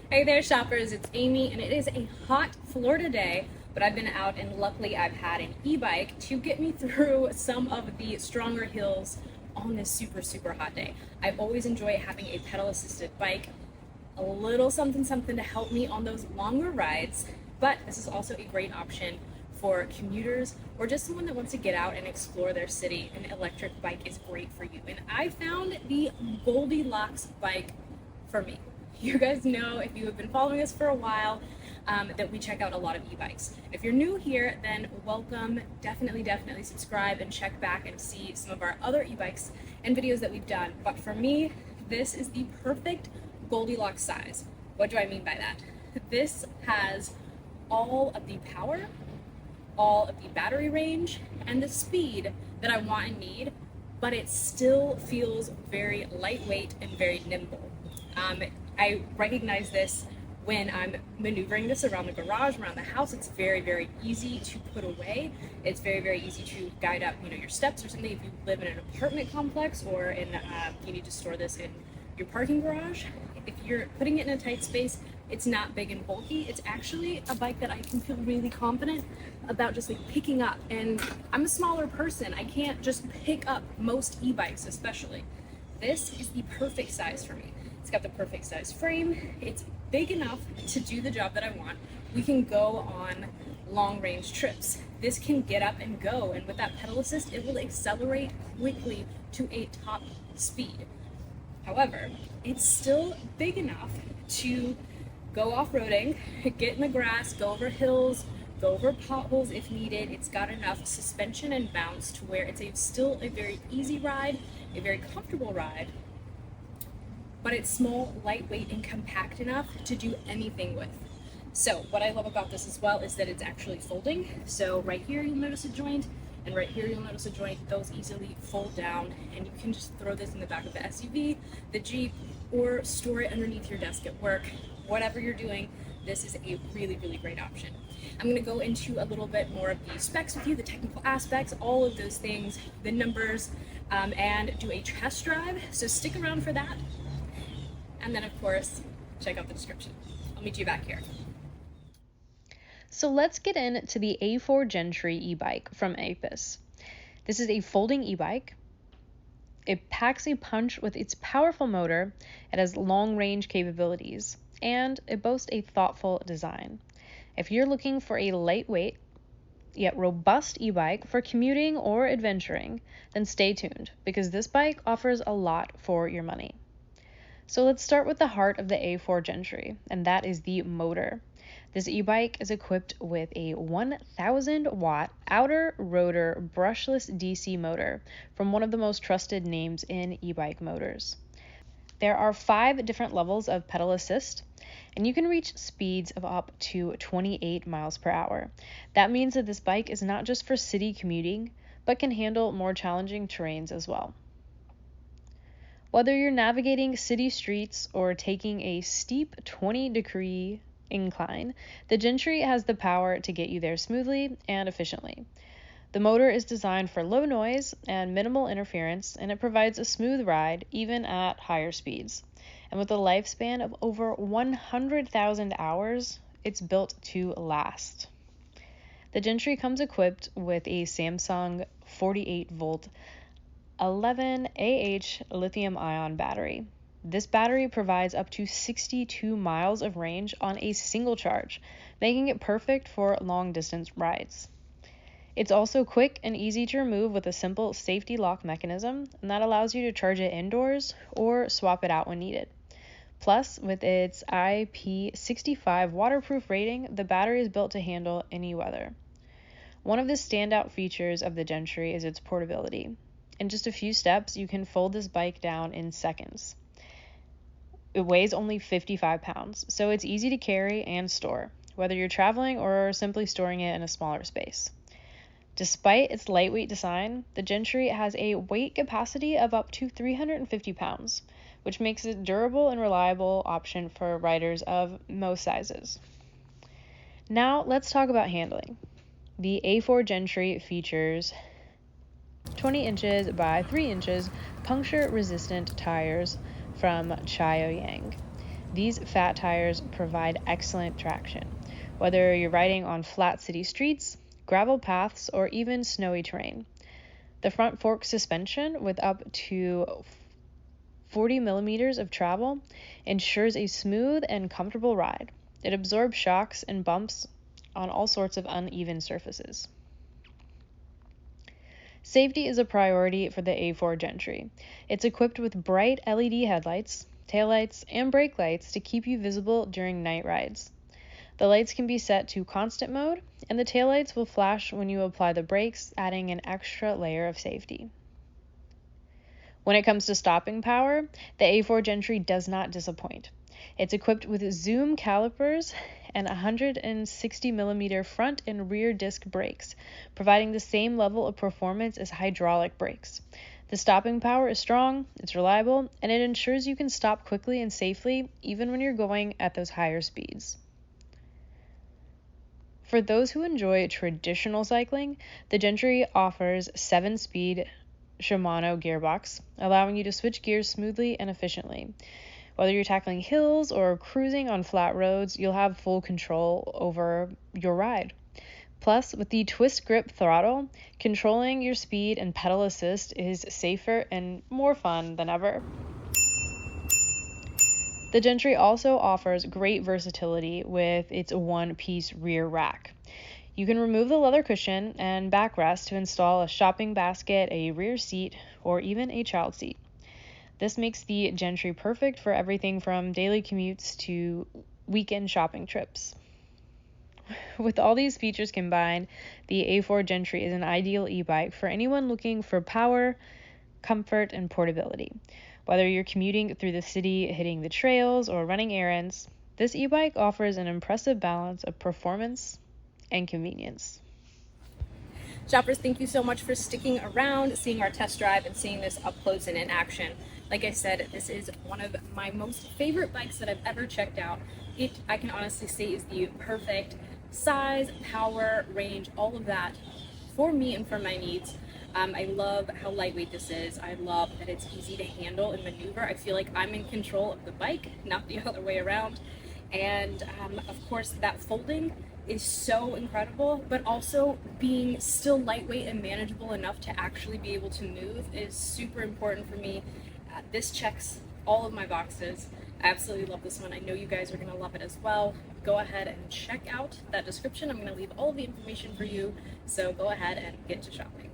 Hey there, shoppers, it's Amy, and it is a hot Florida day, but I've been out and luckily I've had an e-bike to get me through some of the stronger hills on this super hot day. I always enjoy having a pedal assisted bike, a little something to help me on those longer rides, but this is also a great option for commuters or just someone that wants to get out and explore their city. An electric bike is great for you, and I found the Goldilocks bike for me. You guys know, if you have been following us for a while, that we check out a lot of e-bikes. If you're new here, then welcome. Definitely subscribe and check back and see some of our other e-bikes and videos that we've done. But for me, this is the perfect Goldilocks size. What do I mean by that? This has all of the power, all of the battery range, and the speed that I want and need, but it still feels very lightweight and very nimble. I recognize this when I'm maneuvering this around the garage, around the house. It's very easy to put away. It's very easy to guide up, your steps or something. If you live in an apartment complex or you need to store this in your parking garage. If you're putting it in a tight space, it's not big and bulky. It's actually a bike that I can feel really confident about just picking up. And I'm a smaller person. I can't just pick up most e-bikes, especially. This is the perfect size for me. It's got the perfect size frame. It's big enough to do the job that I want. We can go on long range trips. This can get up and go, and with that pedal assist, it will accelerate quickly to a top speed. However, it's still big enough to go off-roading, get in the grass, go over hills, go over potholes if needed. It's got enough suspension and bounce to where it's still a very easy ride, a very comfortable ride, but it's small, lightweight, and compact enough to do anything with. So what I love about this as well is that it's actually folding. So right here you'll notice a joint, and right here you'll notice a joint. Those easily fold down, and you can just throw this in the back of the SUV, the Jeep, or store it underneath your desk at work. Whatever you're doing, this is a really great option. I'm going to go into a little bit more of the specs with you, the technical aspects, all of those things, the numbers, and do a test drive. So stick around for that. And then, of course, check out the description. I'll meet you back here. So let's get into the A4 Gentry e-bike from Aipas. This is a folding e-bike. It packs a punch with its powerful motor. It has long-range capabilities, and it boasts a thoughtful design. If you're looking for a lightweight yet robust e-bike for commuting or adventuring, then stay tuned, because this bike offers a lot for your money. So let's start with the heart of the A4 Gentry, and that is the motor. This e-bike is equipped with a 1,000 watt outer rotor brushless DC motor from one of the most trusted names in e-bike motors. There are 5 different levels of pedal assist, and you can reach speeds of up to 28 miles per hour. That means that this bike is not just for city commuting, but can handle more challenging terrains as well. Whether you're navigating city streets or taking a steep 20-degree incline, the Gentry has the power to get you there smoothly and efficiently. The motor is designed for low noise and minimal interference, and it provides a smooth ride even at higher speeds. And with a lifespan of over 100,000 hours, it's built to last. The Gentry comes equipped with a Samsung 48-volt 11Ah lithium-ion battery. This battery provides up to 62 miles of range on a single charge, making it perfect for long-distance rides. It's also quick and easy to remove with a simple safety lock mechanism, and that allows you to charge it indoors or swap it out when needed. Plus, with its IP65 waterproof rating, the battery is built to handle any weather. One of the standout features of the Gentry is its portability. In just a few steps, you can fold this bike down in seconds. It weighs only 55 pounds, so it's easy to carry and store, whether you're traveling or simply storing it in a smaller space. Despite its lightweight design, the Gentry has a weight capacity of up to 350 pounds, which makes it a durable and reliable option for riders of most sizes. Now let's talk about handling. The A4 Gentry features 20 inches by 3 inches puncture-resistant tires from Chaoyang. These fat tires provide excellent traction, whether you're riding on flat city streets, gravel paths, or even snowy terrain. The front fork suspension, with up to 40 millimeters of travel, ensures a smooth and comfortable ride. It absorbs shocks and bumps on all sorts of uneven surfaces. Safety is a priority for the A4 Gentry. It's equipped with bright LED headlights, taillights, and brake lights to keep you visible during night rides. The lights can be set to constant mode, and the taillights will flash when you apply the brakes, adding an extra layer of safety. When it comes to stopping power, the A4 Gentry does not disappoint. It's equipped with zoom calipers and 160 millimeter front and rear disc brakes, providing the same level of performance as hydraulic brakes. The stopping power is strong, it's reliable, and it ensures you can stop quickly and safely even when you're going at those higher speeds. For those who enjoy traditional cycling, the Gentry offers 7-speed Shimano gearbox, allowing you to switch gears smoothly and efficiently. Whether you're tackling hills or cruising on flat roads, you'll have full control over your ride. Plus, with the twist grip throttle, controlling your speed and pedal assist is safer and more fun than ever. The Gentry also offers great versatility with its one-piece rear rack. You can remove the leather cushion and backrest to install a shopping basket, a rear seat, or even a child seat. This makes the Gentry perfect for everything from daily commutes to weekend shopping trips. With all these features combined, the A4 Gentry is an ideal e-bike for anyone looking for power, comfort, and portability. Whether you're commuting through the city, hitting the trails, or running errands, this e-bike offers an impressive balance of performance and convenience. Shoppers, thank you so much for sticking around, seeing our test drive, and seeing this up close and in action. Like I said, this is one of my most favorite bikes that I've ever checked out. It, I can honestly say, is the perfect size, power, range, all of that for me and for my needs. I love how lightweight this is. I love that it's easy to handle and maneuver. I feel like I'm in control of the bike, not the other way around. And of course, that folding is so incredible, but also being still lightweight and manageable enough to actually be able to move is super important for me. This checks all of my boxes. I absolutely love this one. I know you guys are going to love it as well. Go ahead and check out that description. I'm going to leave all of the information for you, so go ahead and get to shopping.